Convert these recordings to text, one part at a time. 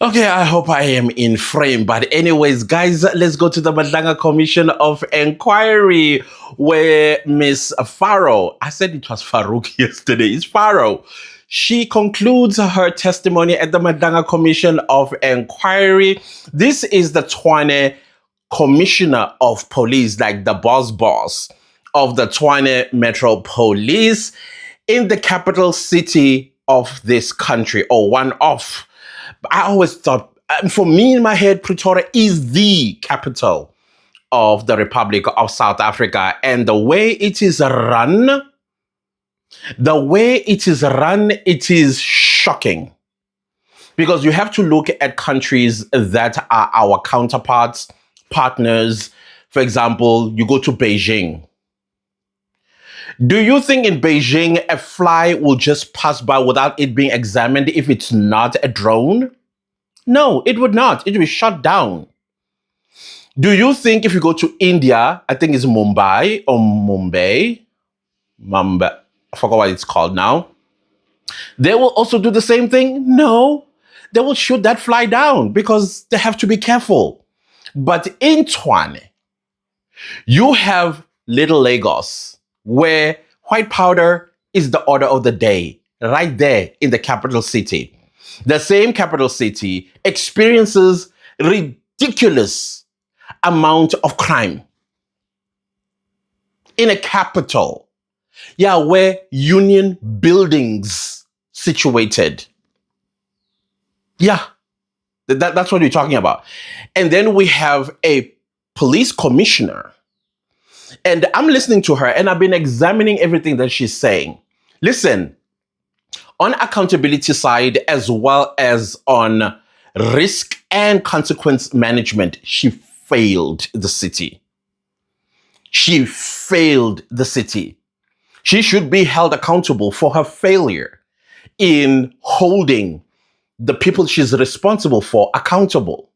Okay, I hope I am in frame. But anyways, guys, let's go to the Madlanga Commission of Inquiry where Miss Farrow, I said it was Farouk yesterday, it's Farrow. She concludes her testimony at the Madlanga Commission of Inquiry. This is the Tshwane Commissioner of Police, like the boss of the Tshwane Metro Police in the capital city of this country, or one of. I always thought, for me in my head, Pretoria is the capital of the Republic of South Africa. And the way it is run, it is shocking. Because you have to look at countries that are our counterparts, partners. For example, you go to Beijing. Do you think in Beijing a fly will just pass by without it being examined if it's not a drone? No, it would not. It would be shut down. Do you think if you go to India, I think it's Mumbai, I forgot what it's called now, they will also do the same thing? No, they will shoot that fly down because they have to be careful. But in Tshwane, you have Little Lagos, where white powder is the order of the day, right there in the capital city. The same capital city experiences ridiculous amount of crime in a capital, where union buildings situated. That's what we're talking about. And then we have a police commissioner. And I'm listening to her and I've been examining everything that she's saying. Listen, on accountability side as well as on risk and consequence management, she failed the city. She failed the city. She should be held accountable for her failure in holding the people she's responsible for accountable.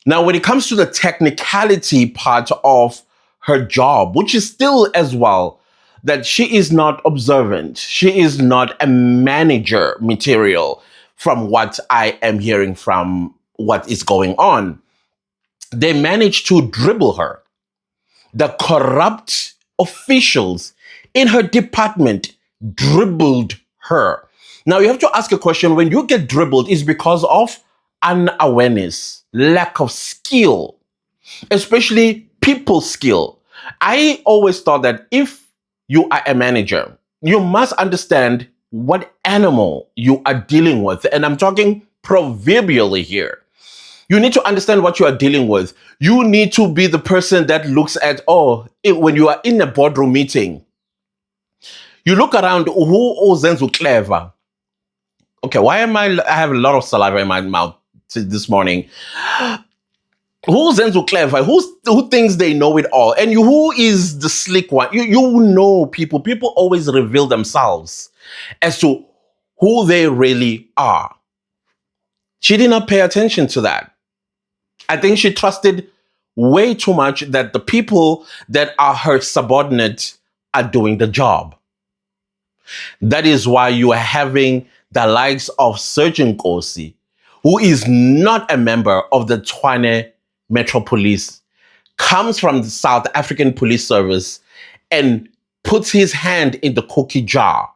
Now, when it comes to the technicality part of her job, which is still as well, that she is not observant. She is not a manager material from what I am hearing from what is going on. They managed to dribble her. The corrupt officials in her department dribbled her. Now you have to ask a question. When you get dribbled, it's because of unawareness, lack of skill, especially people skill. I always thought that if you are a manager, you must understand what animal you are dealing with. And I'm talking proverbially here. You need to understand what you are dealing with. You need to be the person that looks at, when you are in a boardroom meeting, you look around, who zenzu clever? Okay, I have a lot of saliva in my mouth this morning. Who's Zenzu clever? Who thinks they know it all? And who is the slick one? You know people. People always reveal themselves as to who they really are. She did not pay attention to that. I think she trusted way too much that the people that are her subordinates are doing the job. That is why you are having the likes of Surgeon Kosi, who is not a member of the Tshwane Metro Police, comes from the South African Police Service and puts his hand in the cookie jar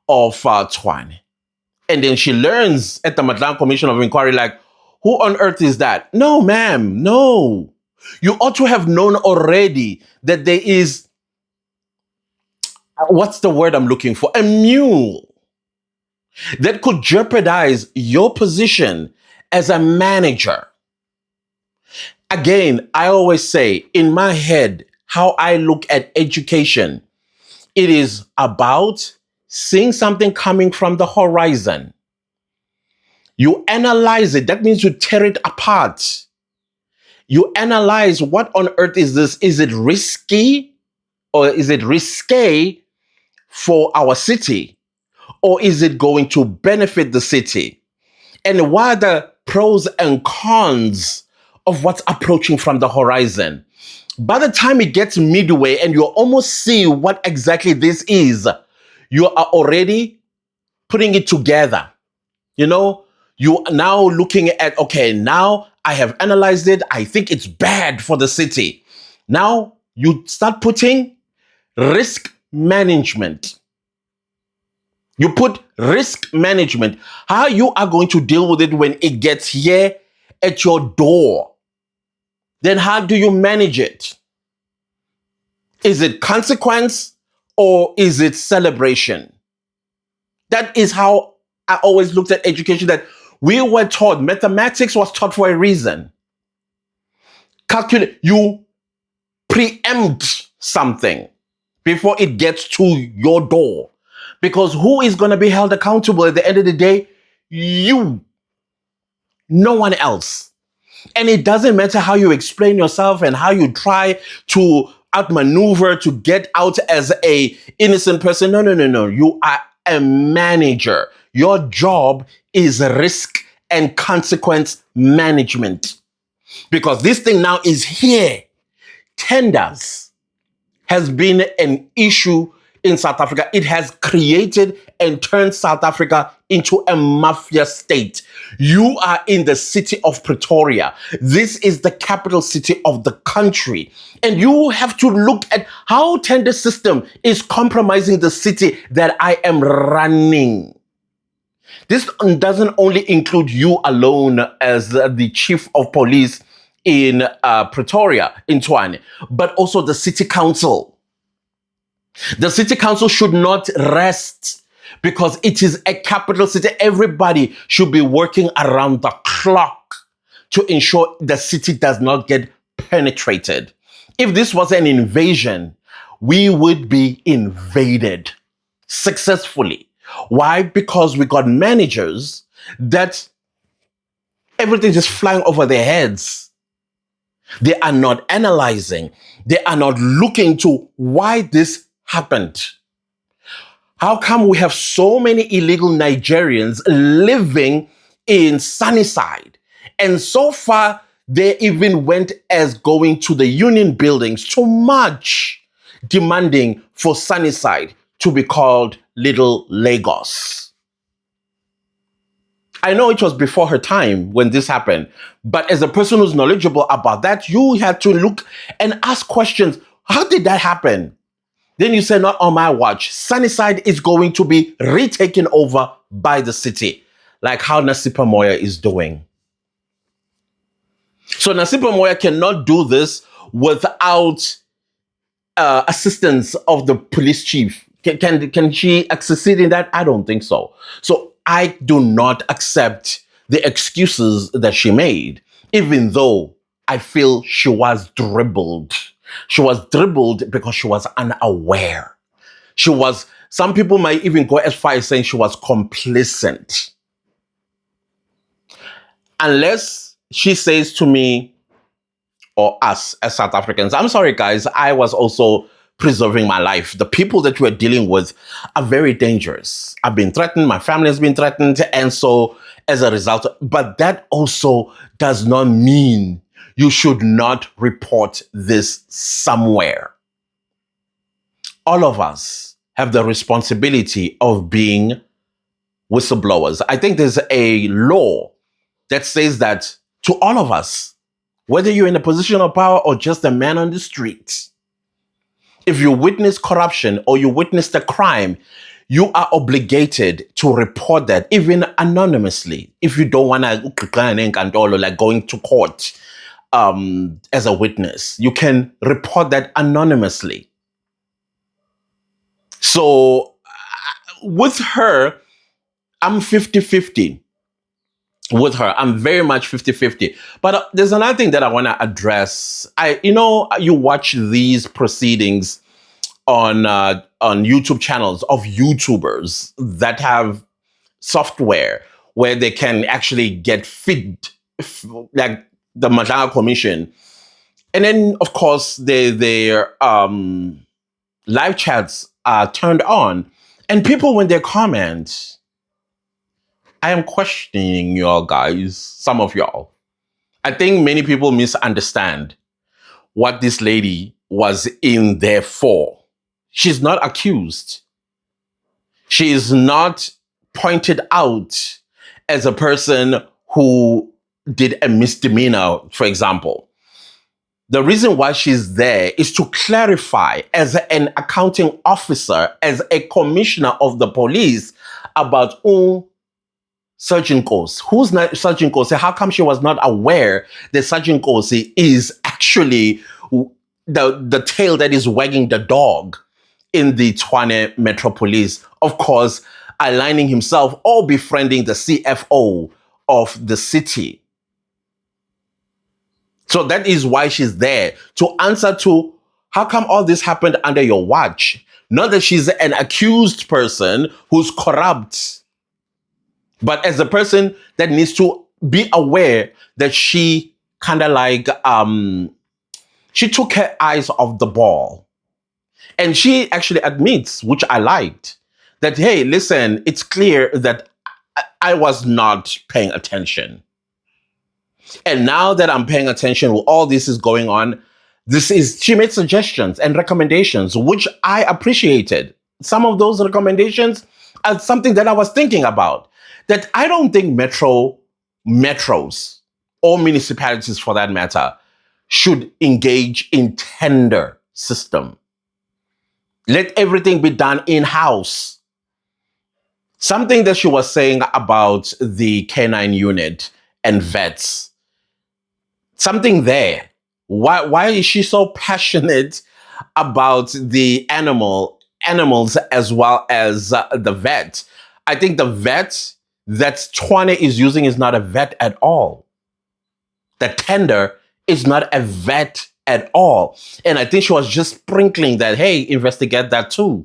of Tshwane. And then she learns at the Madlanga Commission of Inquiry, like, who on earth is that? No, ma'am, no. You ought to have known already that there is, what's the word I'm looking for? A mule that could jeopardize your position as a manager. Again, I always say, in my head, how I look at education, it is about seeing something coming from the horizon. You analyze it. That means you tear it apart. You analyze, what on earth is this? Is it risky or is it risque for our city? Or is it going to benefit the city? And what are the pros and cons of what's approaching from the horizon? By the time it gets midway and you almost see what exactly this is, you are already putting it together. You know, You are now looking at, okay, now I have analyzed it. I think it's bad for the city. Now you start putting risk management. You put risk management, how you are going to deal with it when it gets here at your door. Then how do you manage it? Is it consequence or is it celebration? That is how I always looked at education, that we were taught, mathematics was taught for a reason. Calculate, you preempt something before it gets to your door. Because who is going to be held accountable at the end of the day? You. No one else. And it doesn't matter how you explain yourself and how you try to outmaneuver to get out as a innocent person. No. You are a manager. Your job is risk and consequence management. Because this thing now is here. Tenders has been an issue in South Africa. It has created and turned South Africa into a mafia state. You are in the city of Pretoria. This is the capital city of the country. And you have to look at how tender system is compromising the city that I am running. This doesn't only include you alone as the chief of police in Pretoria, in Tshwane, but also the city council. The city council should not rest because it is a capital city. Everybody should be working around the clock to ensure the city does not get penetrated. If this was an invasion, we would be invaded successfully. Why? Because we got managers that everything is flying over their heads. They are not analyzing. They are not looking to why this happened. How come we have so many illegal Nigerians living in Sunnyside? And so far, they even went as going to the union buildings to march, demanding for Sunnyside to be called Little Lagos. I know it was before her time when this happened, but as a person who's knowledgeable about that, you had to look and ask questions. How did that happen? Then you say, not on my watch. Sunnyside is going to be retaken over by the city, like how Nasipa Moya is doing. So Nasipa Moya cannot do this without assistance of the police chief. Can she succeed in that? I don't think so. So I do not accept the excuses that she made, even though I feel she was dribbled. She was dribbled because she was unaware. Some people might even go as far as saying she was complacent. Unless she says to me, or us as South Africans, I'm sorry guys, I was also preserving my life. The people that we're dealing with are very dangerous. I've been threatened, my family has been threatened, and so as a result, but that also does not mean you should not report this somewhere. All of us have the responsibility of being whistleblowers. I think there's a law that says that to all of us, whether you're in a position of power or just a man on the street, if you witness corruption or you witness a crime, you are obligated to report that, even anonymously. If you don't want to, like going to court as a witness, you can report that anonymously. So with her, I'm 50-50. With her, I'm very much 50-50. But there's another thing that I want to address. You watch these proceedings on YouTube channels of YouTubers that have software where they can actually get like the Madanga Commission. And then, of course, their live chats are turned on. And people, when they comment, I am questioning y'all guys, some of y'all. I think many people misunderstand what this lady was in there for. She's not accused. She is not pointed out as a person who did a misdemeanor, for example. The reason why she's there is to clarify as an accounting officer, as a commissioner of the police about Sergeant Kosi. Who's not Sergeant Kosi? How come she was not aware that Sergeant Kosi is actually the tail that is wagging the dog in the Tshwane Metro Police? Of course, aligning himself or befriending the CFO of the city. So that is why she's there, to answer to how come all this happened under your watch? Not that she's an accused person who's corrupt, but as a person that needs to be aware that she kind of like, she took her eyes off the ball. And she actually admits, which I liked, that, hey, listen, it's clear that I was not paying attention. And now that I'm paying attention, all this is going on, she made suggestions and recommendations, which I appreciated. Some of those recommendations are something that I was thinking about, that I don't think metros or municipalities for that matter should engage in tender system. Let everything be done in-house. Something that she was saying about the canine unit and vets, something there. Why is she so passionate about the animals as well as the vet? I think the vet that Tshwane is using is not a vet at all. The tender is not a vet at all. And I think she was just sprinkling that, hey, investigate that too.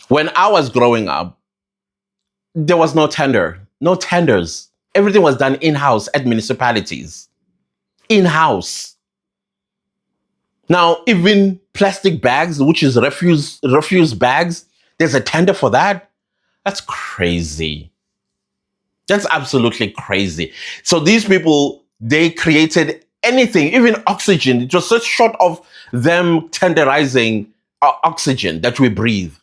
When I was growing up, there was no tenders. Everything was done in-house at municipalities. In-house. Now, even plastic bags, which is refuse bags, there's a tender for that. That's crazy. That's absolutely crazy. So these people, they created anything, even oxygen. It was just short of them tenderizing oxygen that we breathe.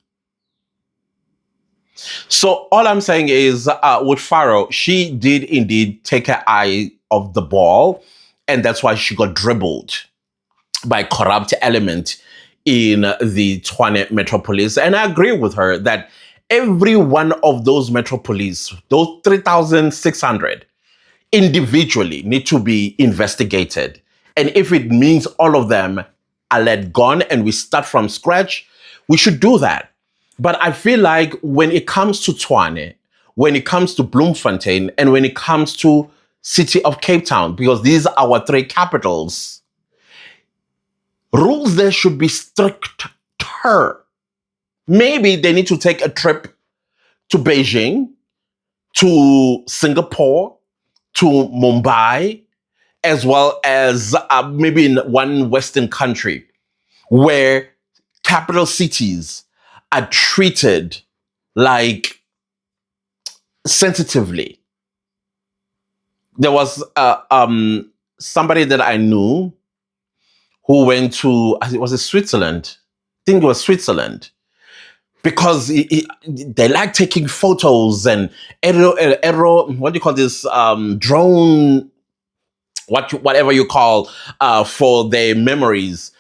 So all I'm saying is, with Pharaoh, she did indeed take her eye off the ball, and that's why she got dribbled by corrupt element in the Tshwane Metropolis. And I agree with her that every one of those Metropolis, those 3,600, individually need to be investigated. And if it means all of them are let gone and we start from scratch, we should do that. But I feel like when it comes to Tshwane, when it comes to Bloemfontein, and when it comes to City of Cape Town, because these are our three capitals, rules there should be stricter. Maybe they need to take a trip to Beijing, to Singapore, to Mumbai, as well as maybe in one Western country where capital cities are treated like sensitively. There was somebody that I knew who went to, was it Switzerland? I think it was Switzerland. Because they like taking photos and what do you call this, drone, whatever you call, for their memories.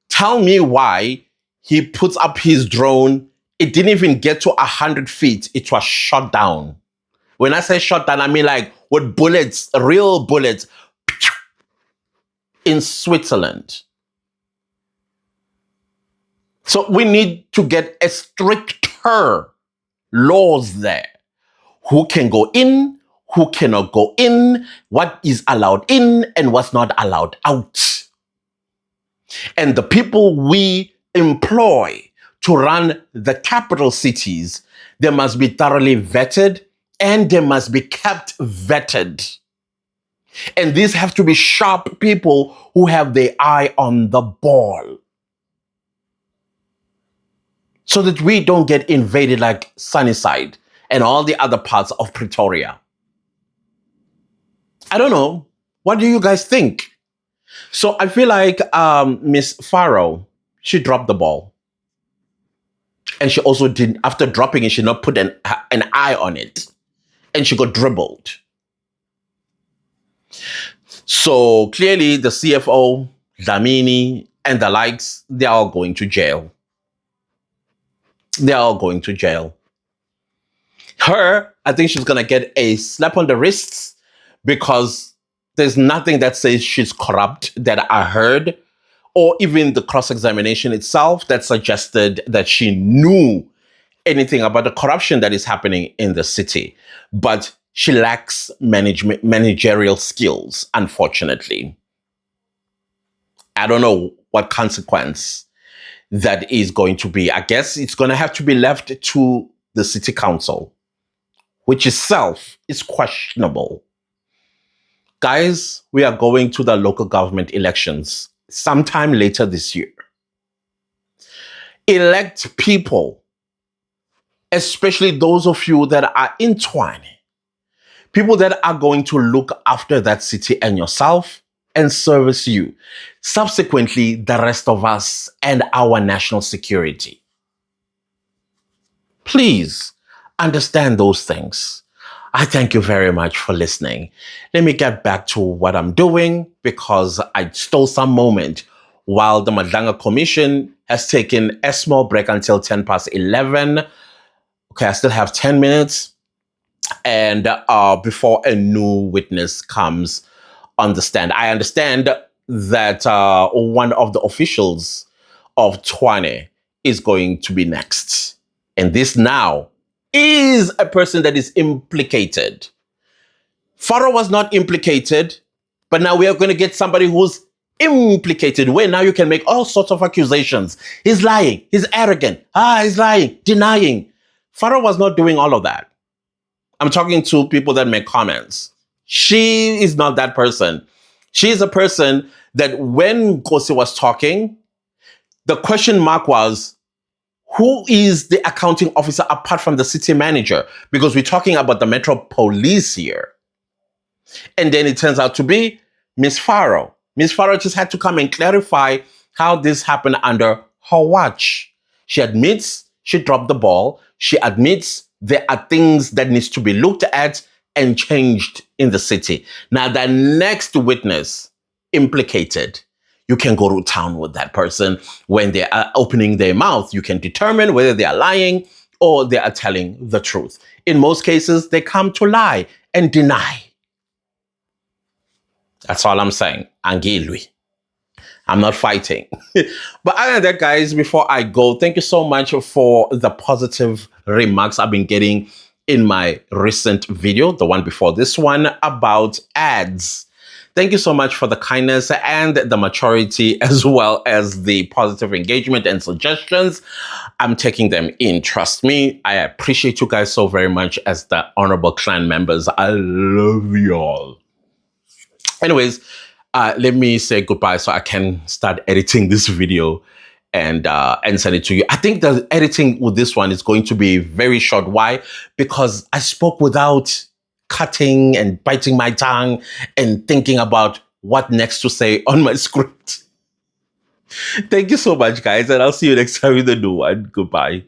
Tell me why he puts up his drone. It didn't even get to 100 feet. It was shot down. When I say shot down, I mean like with bullets, real bullets, in Switzerland. So we need to get a stricter laws there. Who can go in, who cannot go in, what is allowed in and what's not allowed out. And the people we employ to run the capital cities, they must be thoroughly vetted and they must be kept vetted. And these have to be sharp people who have their eye on the ball, so that we don't get invaded like Sunnyside and all the other parts of Pretoria. I don't know. What do you guys think? So I feel like Miss Pharaoh, she dropped the ball. And she also did, after dropping it, she not put an eye on it. And she got dribbled. So clearly the CFO, Dlamini, and the likes, they're all going to jail. They're all going to jail. Her, I think she's going to get a slap on the wrists because there's nothing that says she's corrupt that I heard, or even the cross-examination itself that suggested that she knew anything about the corruption that is happening in the city. But she lacks managerial skills, unfortunately. I don't know what consequence that is going to be. I guess it's going to have to be left to the city council, which itself is questionable. Guys, we are going to the local government elections sometime later this year. Elect people, especially those of you that are in Tshwane, people that are going to look after that city and yourself and service you. Subsequently, the rest of us and our national security. Please understand those things. I thank you very much for listening. Let me get back to what I'm doing because I stole some moment while the Madlanga Commission has taken a small break until 10 past 11. Okay, I still have 10 minutes. And before a new witness comes on the stand. I understand that one of the officials of Tshwane is going to be next. And this now is a person that is implicated. Pharaoh was not implicated, but now we are going to get somebody who's implicated, where now you can make all sorts of accusations. He's lying, he's arrogant, he's lying, denying. Pharaoh was not doing all of that. I'm talking to people that make comments. She is not that person. She is a person that when Nkosi was talking, the question mark was, who is the accounting officer apart from the city manager? Because we're talking about the Metro Police here. And then it turns out to be Miss Pharaoh. Miss Pharaoh just had to come and clarify how this happened under her watch. She admits she dropped the ball. She admits there are things that needs to be looked at and changed in the city. Now, the next witness implicated, you can go to town with that person. When they are opening their mouth, you can determine whether they are lying or they are telling the truth. In most cases, they come to lie and deny. That's all I'm saying. Angilwi. I'm not fighting. But other than that, guys, before I go, thank you so much for the positive remarks I've been getting in my recent video, the one before this one, about ads. Thank you so much for the kindness and the maturity, as well as the positive engagement and suggestions. I'm taking them in. Trust me, I appreciate you guys so very much as the honorable clan members. I love y'all. Anyways, let me say goodbye so I can start editing this video and send it to you. I think the editing with this one is going to be very short. Why? Because I spoke without cutting and biting my tongue and thinking about what next to say on my script. Thank you so much, guys, and I'll see you next time with a new one. Goodbye.